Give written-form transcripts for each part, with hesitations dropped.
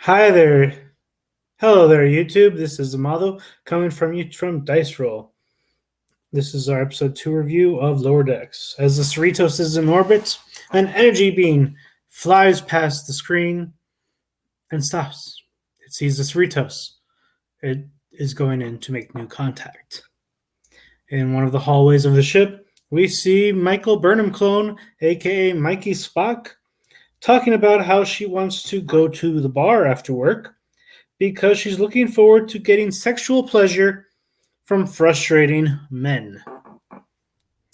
Hi there. Hello there, YouTube. This is Amado coming from Dice Roll. This is our episode 2 review of Lower Decks. As the Cerritos is in orbit, an energy beam flies past the screen and stops. It sees the Cerritos. It is going in to make new contact. In one of the hallways of the ship, we see Michael Burnham clone, aka Mikey Spock, talking about how she wants to go to the bar after work because she's looking forward to getting sexual pleasure from frustrating men.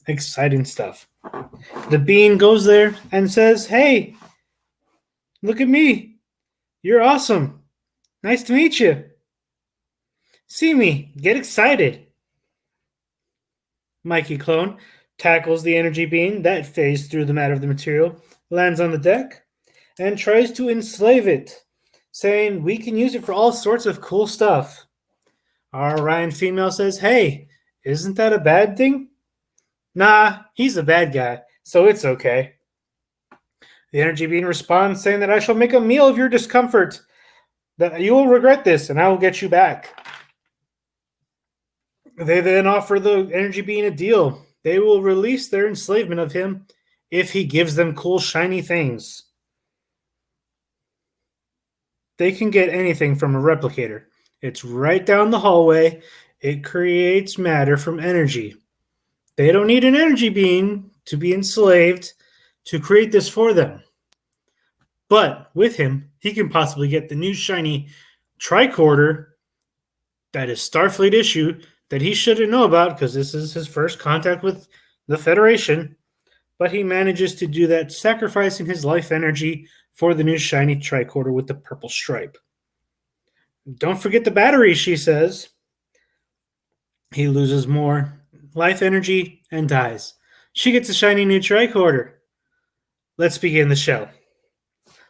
Exciting stuff. The bean goes there and says, "Hey, look at me. You're awesome. Nice to meet you. See me. Get excited." Mikey Clone tackles the energy beam that phased through the matter of the material, lands on the deck, and tries to enslave it, saying we can use it for all sorts of cool stuff. Our Orion female says, "Hey, isn't that a bad thing?" "Nah, he's a bad guy, so it's okay." The energy being responds, saying that I shall make a meal of your discomfort, that you will regret this, and I will get you back. They then offer the energy being a deal. They will release their enslavement of him if he gives them cool, shiny things. They can get anything from a replicator. It's right down the hallway. It creates matter from energy. They don't need an energy being to be enslaved to create this for them. But with him, he can possibly get the new shiny tricorder that is Starfleet issue that he shouldn't know about because this is his first contact with the Federation. But he manages to do that, sacrificing his life energy for the new shiny tricorder with the purple stripe. "Don't forget the battery," she says. He loses more life energy and dies. She gets a shiny new tricorder. Let's begin the show.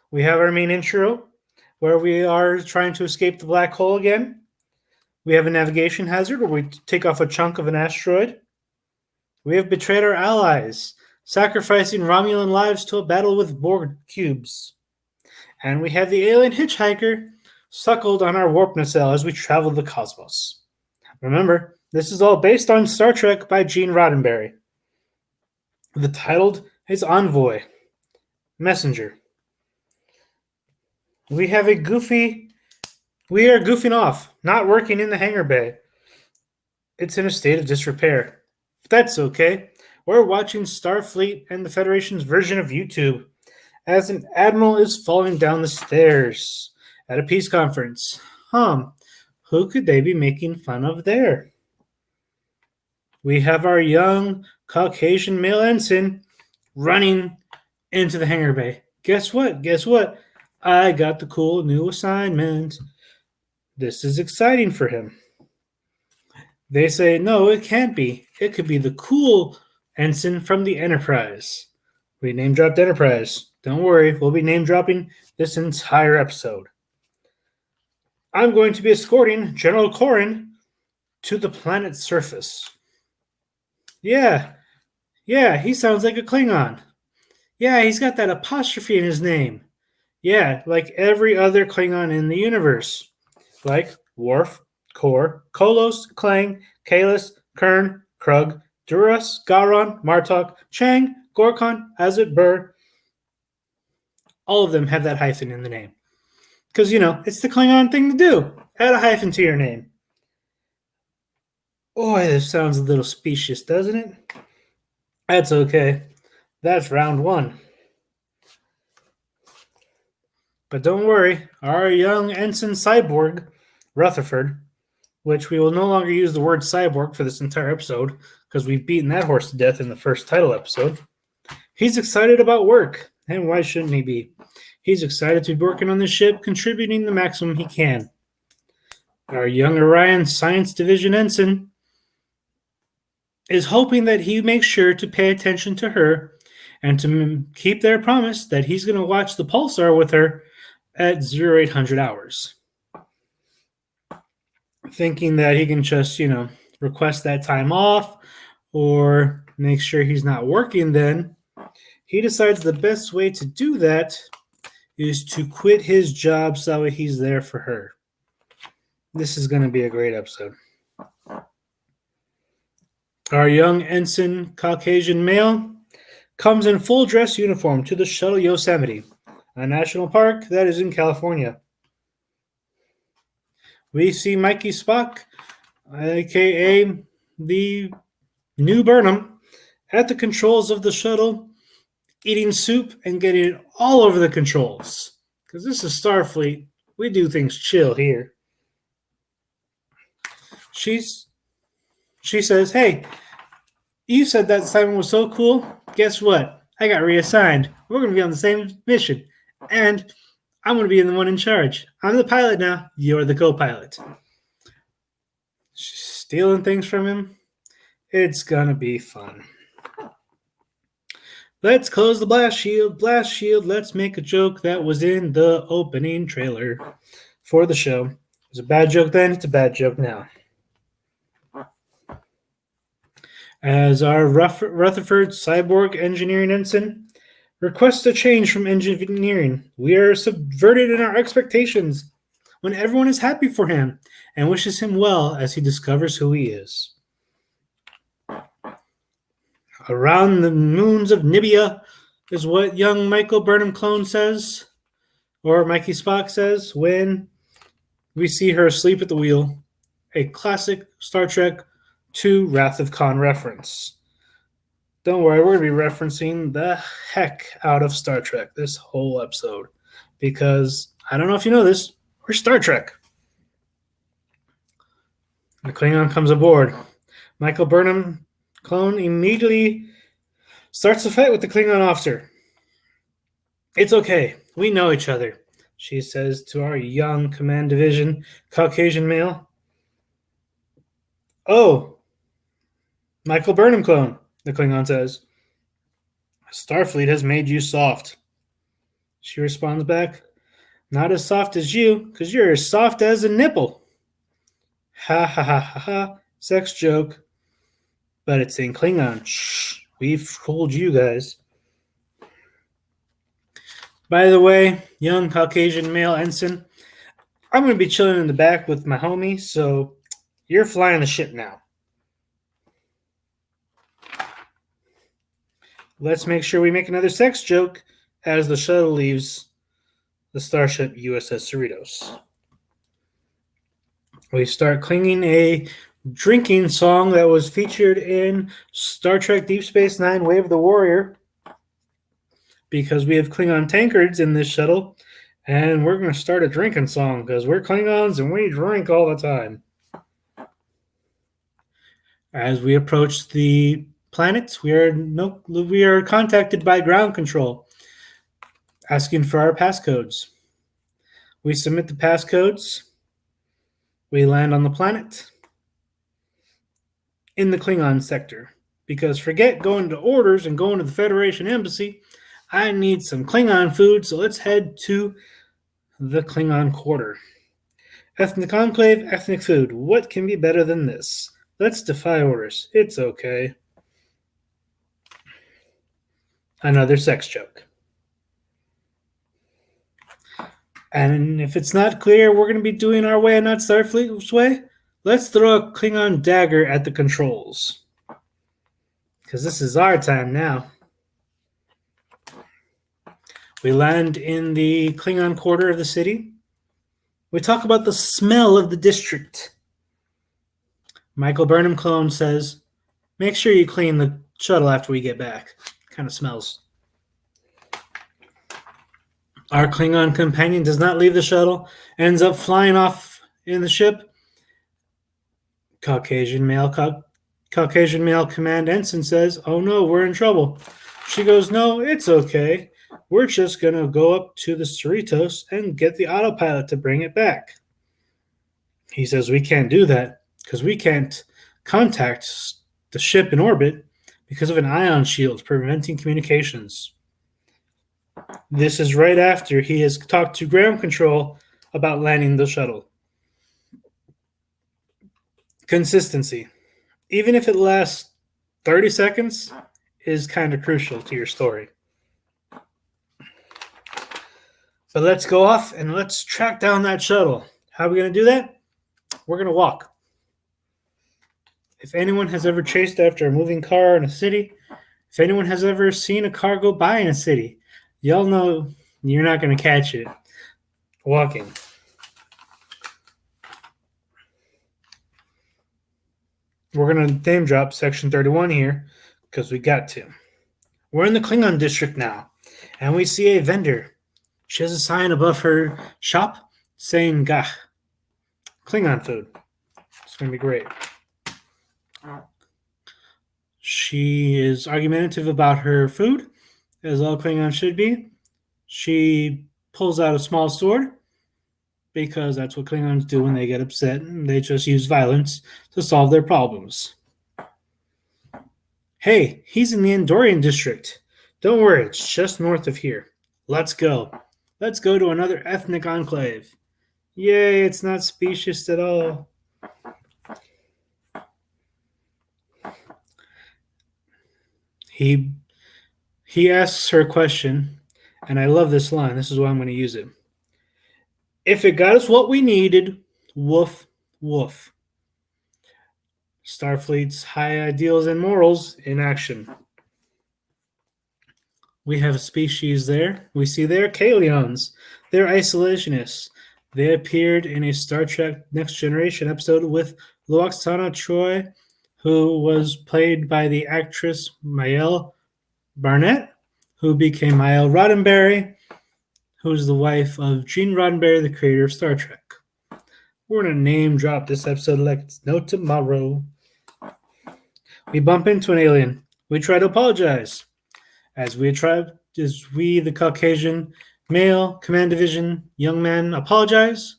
We have our main intro, where we are trying to escape the black hole again. We have a navigation hazard where we take off a chunk of an asteroid. We have betrayed our allies, sacrificing Romulan lives to a battle with Borg cubes. And we have the alien hitchhiker suckled on our warp nacelle as we travel the cosmos. Remember, this is all based on Star Trek by Gene Roddenberry. The title is Envoy, Messenger. We are goofing off, not working in the hangar bay. It's in a state of disrepair. But that's okay. We're watching Starfleet and the Federation's version of YouTube as an admiral is falling down the stairs at a peace conference. Who could they be making fun of there? We have our young Caucasian male ensign running into the hangar bay. Guess what? I got the cool new assignment. This is exciting for him. They say, no, it can't be. It could be the cool ensign from the Enterprise. We name dropped Enterprise. Don't worry, we'll be name dropping this entire episode. I'm going to be escorting General Corin to the planet's surface. Yeah, he sounds like a Klingon. Yeah, he's got that apostrophe in his name. Yeah, like every other Klingon in the universe. Like Worf, Kor, Kolos, Klang, Kahless, Kern, Krug, Duras, Garon, Martok, Chang, Gorkon, Azut, Burr. All of them have that hyphen in the name. Because, it's the Klingon thing to do. Add a hyphen to your name. Boy, this sounds a little specious, doesn't it? That's okay. That's round one. But don't worry, our young ensign cyborg, Rutherford, which we will no longer use the word cyborg for this entire episode because we've beaten that horse to death in the first title episode. He's excited about work, and why shouldn't he be? He's excited to be working on the ship, contributing the maximum he can. Our young Orion Science Division ensign is hoping that he makes sure to pay attention to her and to keep their promise that he's going to watch the pulsar with her at 0800 hours. Thinking that he can just, request that time off or make sure he's not working then, he decides the best way to do that is to quit his job so he's there for her. This is going to be a great episode. Our young ensign, Caucasian male, comes in full dress uniform to the shuttle Yosemite, a national park that is in California. We see Mikey Spock, aka the new Burnham, at the controls of the shuttle, eating soup and getting it all over the controls. Because this is Starfleet. We do things chill here. She says, hey, you said that assignment was so cool. Guess what? I got reassigned. We're going to be on the same mission. And I'm going to be the one in charge. I'm the pilot now. You're the co-pilot. She's stealing things from him. It's going to be fun. Let's close the blast shield. Blast shield. Let's make a joke that was in the opening trailer for the show. It was a bad joke then. It's a bad joke now. As our Rutherford cyborg engineering ensign requests a change from engineering, we are subverted in our expectations when everyone is happy for him and wishes him well as he discovers who he is. Around the moons of Nibia is what young Michael Burnham clone says, or Mikey Spock says, when we see her asleep at the wheel. A classic Star Trek II Wrath of Khan reference. Don't worry, we're going to be referencing the heck out of Star Trek this whole episode. Because, I don't know if you know this, we're Star Trek. The Klingon comes aboard. Michael Burnham clone immediately starts a fight with the Klingon officer. It's okay. We know each other, she says to our young command division Caucasian male. Oh, Michael Burnham clone, the Klingon says. Starfleet has made you soft. She responds back, not as soft as you, because you're as soft as a nipple. Ha ha ha ha ha, sex joke. But it's in Klingon. Shh, we've fooled you guys. By the way, young Caucasian male ensign, I'm going to be chilling in the back with my homie, so you're flying the ship now. Let's make sure we make another sex joke as the shuttle leaves the starship USS Cerritos. We start clinging a drinking song that was featured in Star Trek Deep Space Nine Wave of the Warrior, because we have Klingon tankards in this shuttle, and we're going to start a drinking song because we're Klingons and we drink all the time. As we approach the planet, we are contacted by ground control asking for our passcodes. We submit the passcodes. We land on the planet in the Klingon sector, because forget going to orders and going to the Federation Embassy. I need some Klingon food, so let's head to the Klingon quarter. Ethnic enclave, ethnic food. What can be better than this? Let's defy orders. It's okay. Another sex joke. And if it's not clear, we're going to be doing our way and not Starfleet's way. Let's throw a Klingon dagger at the controls. Because this is our time now. We land in the Klingon quarter of the city. We talk about the smell of the district. Michael Burnham clone says, make sure you clean the shuttle after we get back. Kind of smells. Our Klingon companion does not leave the shuttle, ends up flying off in the ship. Caucasian male command ensign says, oh no, we're in trouble. She goes, no, it's okay. We're just going to go up to the Cerritos and get the autopilot to bring it back. He says, we can't do that because we can't contact the ship in orbit because of an ion shield preventing communications. This is right after he has talked to ground control about landing the shuttle. Consistency, even if it lasts 30 seconds, is kind of crucial to your story. But let's go off and let's track down that shuttle. How are we going to do that? We're going to walk. If anyone has ever chased after a moving car in a city, if anyone has ever seen a car go by in a city, y'all know you're not going to catch it walking. We're going to name drop Section 31 here because we got to. We're in the Klingon district now, and we see a vendor. She has a sign above her shop saying Gah, Klingon food. It's going to be great. She is argumentative about her food, as all Klingons should be. She pulls out a small sword, because that's what Klingons do when they get upset, and they just use violence to solve their problems. Hey, he's in the Andorian district. Don't worry, it's just north of here. Let's go. Let's go to another ethnic enclave. Yay, it's not specious at all. He asks her a question, and I love this line. This is why I'm going to use it. If it got us what we needed, woof, woof. Starfleet's high ideals and morals in action. We have a species there. We see they're Kaelions. They're isolationists. They appeared in a Star Trek Next Generation episode with Lwaxana Troi, who was played by the actress Maelle Barnett, who became Maelle Roddenberry, who's the wife of Gene Roddenberry, the creator of Star Trek. We're going to name drop this episode like it's no tomorrow. We bump into an alien. We try to apologize. As we, the Caucasian male command division young men, apologize,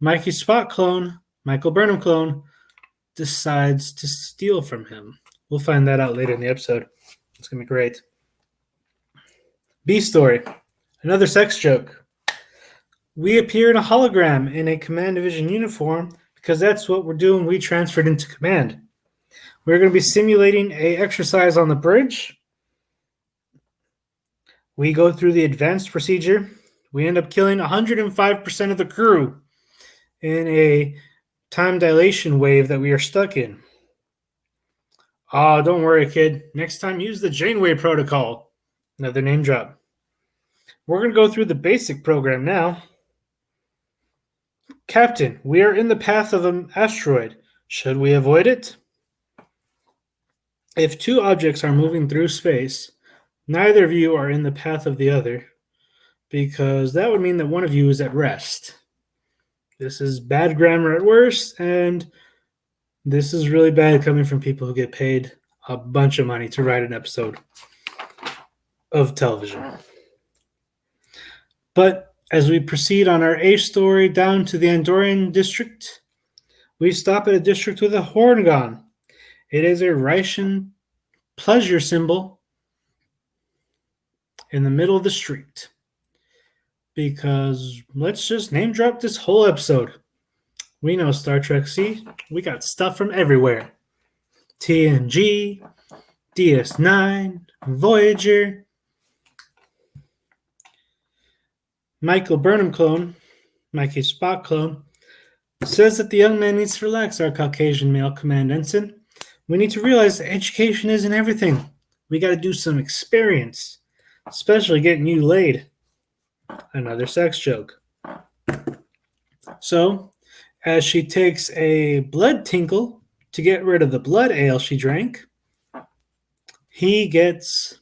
Mikey Spock clone, Michael Burnham clone, decides to steal from him. We'll find that out later in the episode. It's going to be great. B story. Another sex joke. We appear in a hologram in a command division uniform because that's what we're doing. We transferred into command. We're going to be simulating a exercise on the bridge. We go through the advanced procedure. We end up killing 105% of the crew in a time dilation wave that we are stuck in. Oh, don't worry, kid. Next time, use the Janeway protocol. Another name drop. We're going to go through the basic program now. Captain, we are in the path of an asteroid. Should we avoid it? If two objects are moving through space, neither of you are in the path of the other, because that would mean that one of you is at rest. This is bad grammar at worst, and this is really bad coming from people who get paid a bunch of money to write an episode of television. But as we proceed on our A story down to the Andorian district, we stop at a district with a Horgon. It is a Ryshan pleasure symbol in the middle of the street. Because let's just name drop this whole episode. We know Star Trek C. We got stuff from everywhere. TNG, DS9, Voyager. Michael Burnham clone, Mikey Spock clone, says that the young man needs to relax, our Caucasian male command ensign. We need to realize that education isn't everything. We got to do some experience, especially getting you laid. Another sex joke. So, as she takes a blood tinkle to get rid of the blood ale she drank, he gets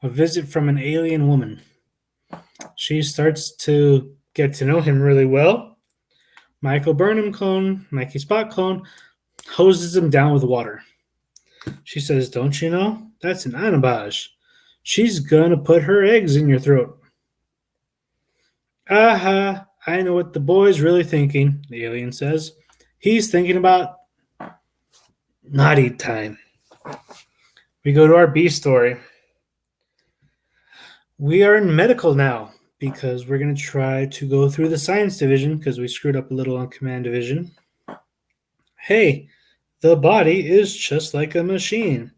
a visit from an alien woman. She starts to get to know him really well. Michael Burnham clone, Mikey Spock clone, hoses him down with water. She says, "Don't you know? That's an anabage. She's gonna put her eggs in your throat." Aha, I know what the boy's really thinking, the alien says. He's thinking about naughty time. We go to our B story. We are in medical now because we're going to try to go through the science division because we screwed up a little on command division. Hey, the body is just like a machine.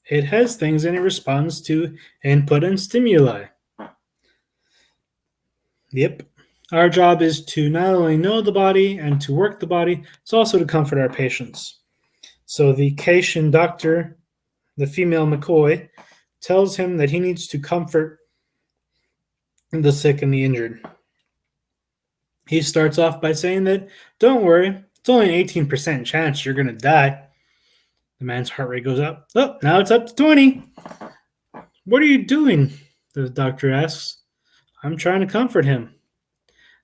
It has things and it responds to input and stimuli. Yep. Our job is to not only know the body and to work the body, it's also to comfort our patients. So the Kaitian doctor, the female McCoy, tells him that he needs to comfort the sick and the injured. He starts off by saying that, don't worry, it's only an 18% chance you're going to die. The man's heart rate goes up. Oh, now it's up to 20. What are you doing? The doctor asks. I'm trying to comfort him.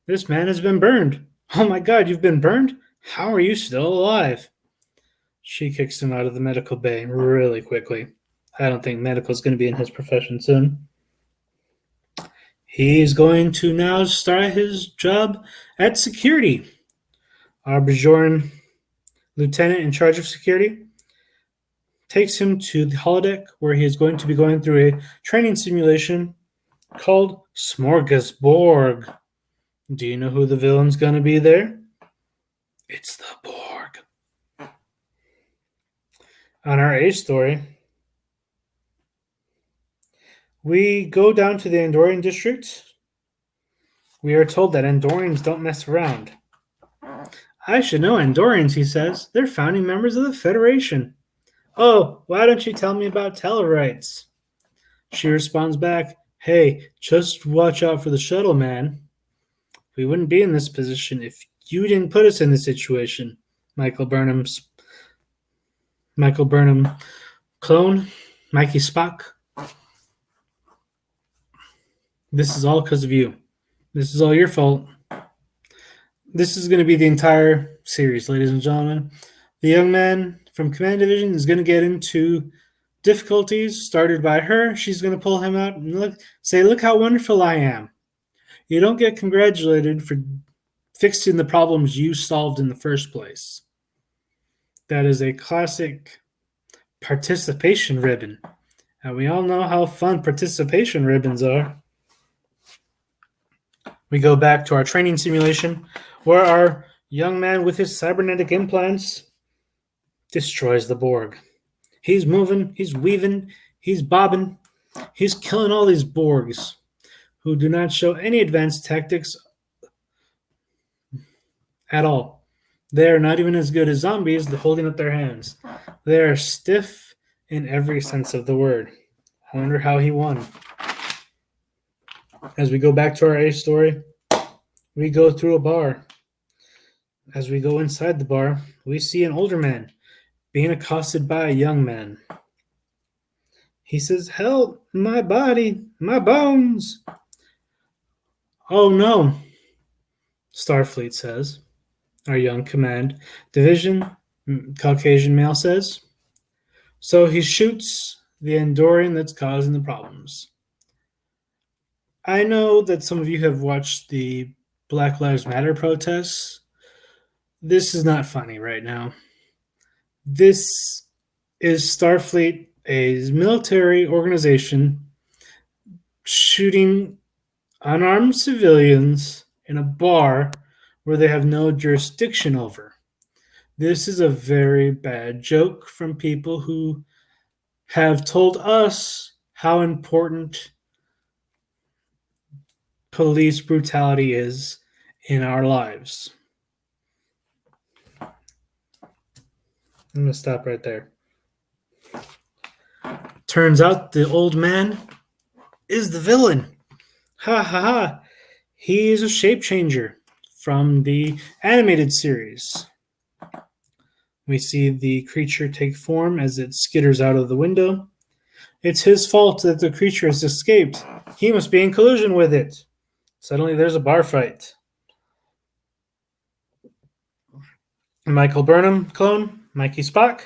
This man has been burned. Oh my God, you've been burned? How are you still alive? She kicks him out of the medical bay really quickly. I don't think medical is going to be in his profession soon. He's going to now start his job at security. Our Bajoran lieutenant in charge of security takes him to the holodeck where he is going to be going through a training simulation called Smorgasbord. Do you know who the villain's going to be there? It's the Borg. On our A story, we go down to the Andorian district. We are told that Andorians don't mess around. I should know Andorians, he says. They're founding members of the Federation. Oh, why don't you tell me about Tellarites? She responds back, hey, just watch out for the shuttle, man. We wouldn't be in this position if you didn't put us in this situation. Michael Burnham clone, Mikey Spock. This is all because of you. This is all your fault. This is going to be the entire series, ladies and gentlemen. The young man from Command Division is going to get into difficulties started by her. She's going to pull him out and say, look how wonderful I am. You don't get congratulated for fixing the problems you solved in the first place. That is a classic participation ribbon. And we all know how fun participation ribbons are. We go back to our training simulation where our young man with his cybernetic implants destroys the Borg. He's moving, he's weaving, he's bobbing, he's killing all these Borgs who do not show any advanced tactics at all. They are not even as good as zombies holding up their hands. They are stiff in every sense of the word. I wonder how he won. As we go back to our A story, we go through a bar. As we go inside the bar, we see an older man being accosted by a young man. He says, help, my body, my bones. Oh no, Starfleet says. Our young command division, Caucasian male says. So he shoots the Andorian that's causing the problems. I know that some of you have watched the Black Lives Matter protests. This is not funny right now. This is Starfleet, a military organization, shooting unarmed civilians in a bar where they have no jurisdiction over. This is a very bad joke from people who have told us how important police brutality is in our lives. I'm going to stop right there. Turns out the old man is the villain. Ha ha ha. He is a shape changer from the animated series. We see the creature take form as it skitters out of the window. It's his fault that the creature has escaped. He must be in collusion with it. Suddenly there's a bar fight. Michael Burnham clone, Mikey Spock,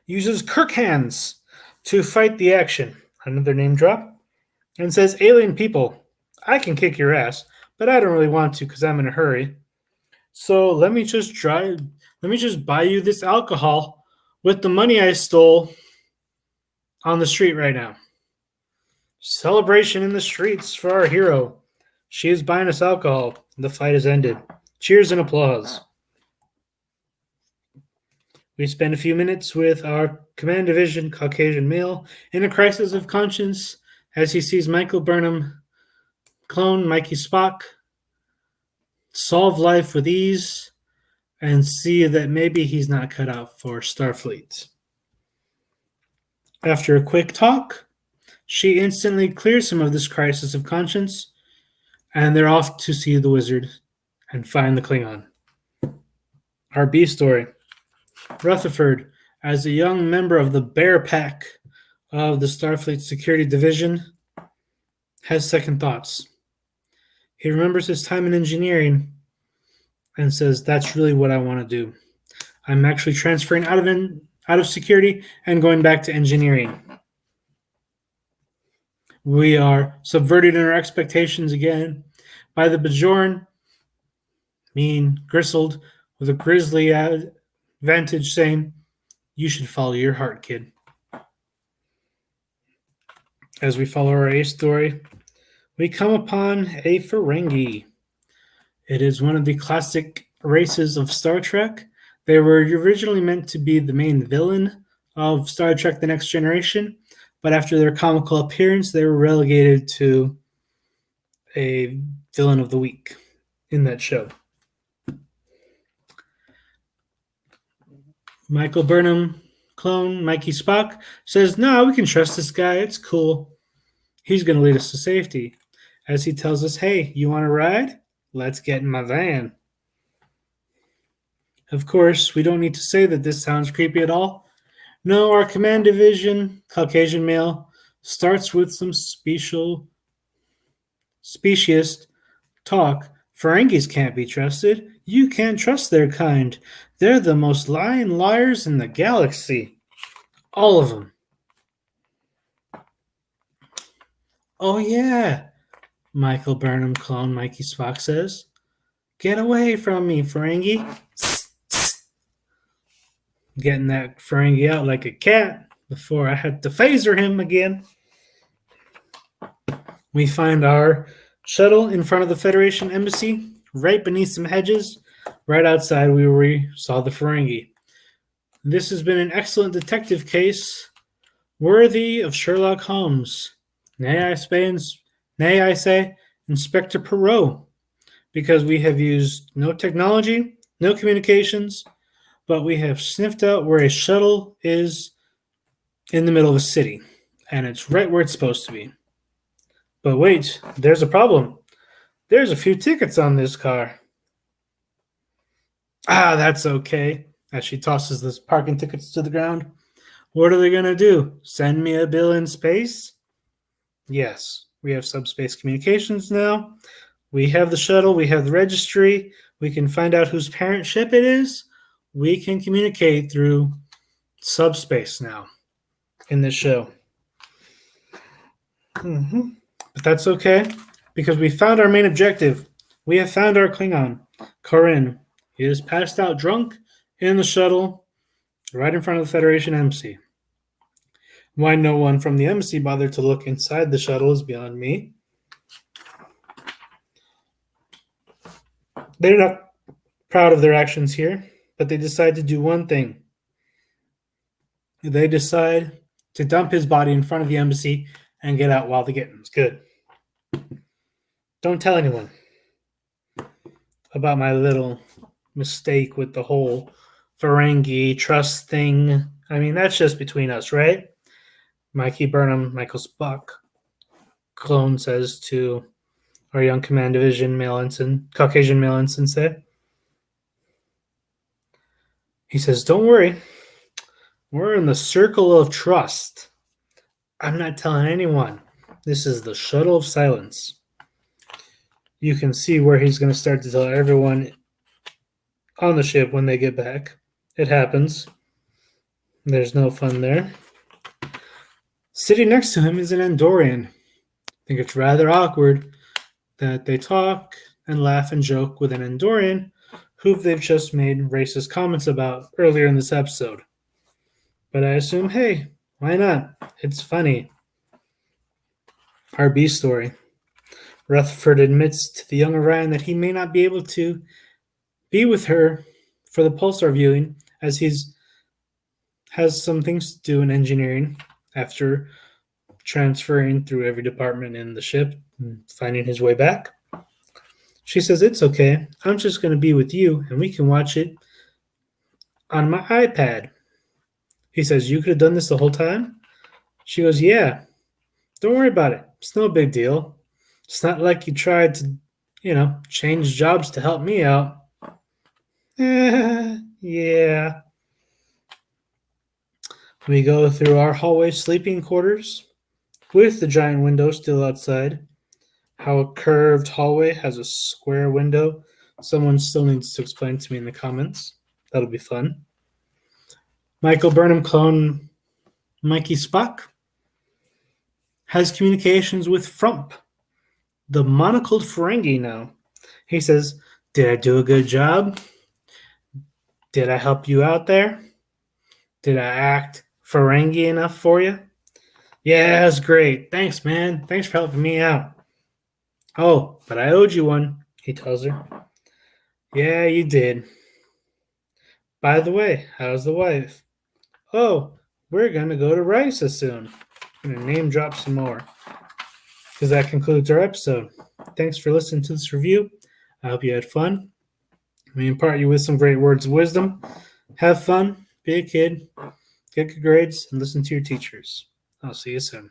uses Kirk hands to fight the action. Another name drop. And says, alien people, I can kick your ass, but I don't really want to because I'm in a hurry. So let me just buy you this alcohol with the money I stole on the street right now. Celebration in the streets for our hero. She is buying us alcohol. The fight has ended. Cheers and applause. We spend a few minutes with our Command Division Caucasian male in a crisis of conscience as he sees Michael Burnham clone Mikey Spock solve life with ease and see that maybe he's not cut out for Starfleet. After a quick talk, she instantly clears him of this crisis of conscience, and they're off to see the wizard and find the Klingon. Our B story. Rutherford, as a young member of the Bear Pack of the Starfleet Security Division, has second thoughts. He remembers his time in engineering and says, that's really what I want to do. I'm actually transferring out of security and going back to engineering. We are subverted in our expectations again by the Bajoran, mean, gristled, with a grisly advantage saying, you should follow your heart, kid. As we follow our A story, we come upon a Ferengi. It is one of the classic races of Star Trek. They were originally meant to be the main villain of Star Trek The Next Generation, but after their comical appearance, they were relegated to a villain of the week in that show. Michael Burnham, clone Mikey Spock, says, no, we can trust this guy. It's cool. He's going to lead us to safety. As he tells us, hey, you want to ride? Let's get in my van. Of course, we don't need to say that this sounds creepy at all. No, our command division, Caucasian male, starts with some specious talk. Ferengis can't be trusted. You can't trust their kind. They're the most lying liars in the galaxy. All of them. Oh, yeah, Michael Burnham, clone Mikey Spock says. Get away from me, Ferengi. Getting that Ferengi out like a cat before I had to phaser him again. We find our shuttle in front of the Federation Embassy, right beneath some hedges, right outside where we saw the Ferengi. This has been an excellent detective case, worthy of Sherlock Holmes. Nay, I say, Inspector Poirot, because we have used no technology, no communications, but we have sniffed out where a shuttle is in the middle of a city, and it's right where it's supposed to be. But wait, there's a problem. There's a few tickets on this car. That's okay. As she tosses the parking tickets to the ground. What are they going to do? Send me a bill in space? Yes, we have subspace communications now. We have the shuttle. We have the registry. We can find out whose parent ship it is. We can communicate through subspace now in this show. But that's okay, because we found our main objective. We have found our Klingon, Corinne. He is passed out drunk in the shuttle right in front of the Federation embassy. Why no one from the embassy bothered to look inside the shuttle is beyond me. They're not proud of their actions here, but they decide to do one thing. They decide to dump his body in front of the embassy and get out while the getting's good. Don't tell anyone about my little mistake with the whole Ferengi trust thing. I mean, that's just between us, right? Mikey Burnham, Michael Spock, clone says to our young command division Caucasian male ensign say. He says, don't worry. We're in the circle of trust. I'm not telling anyone. This is the shuttle of silence. You can see where he's going to start to tell everyone on the ship when they get back. It happens. There's no fun there. Sitting next to him is an Andorian. I think it's rather awkward that they talk and laugh and joke with an Andorian who they've just made racist comments about earlier in this episode. But I assume, hey, why not? It's funny. Our B story. Rutherford admits to the young Orion that he may not be able to be with her for the pulsar viewing, as has some things to do in engineering after transferring through every department in the ship finding his way back. She says, "It's okay. I'm just going to be with you and we can watch it on my iPad." He says, "You could have done this the whole time?" She goes, "Yeah, don't worry about it. It's no big deal. It's not like you tried to, change jobs to help me out." Yeah. We go through our hallway sleeping quarters with the giant window still outside. How a curved hallway has a square window. Someone still needs to explain to me in the comments. That'll be fun. Michael Burnham clone Mikey Spock has communications with Frump, the monocled Ferengi now. He says, "Did I do a good job? Did I help you out there? Did I act Ferengi enough for you?" "Yeah, that's great. Thanks, man. Thanks for helping me out." "Oh, but I owed you one," he tells her. "Yeah, you did. By the way, how's the wife?" "Oh, we're going to go to Risa soon." I'm going to name drop some more. Because that concludes our episode. Thanks for listening to this review. I hope you had fun. We impart you with some great words of wisdom. Have fun, be a kid, get good grades, and listen to your teachers. I'll see you soon.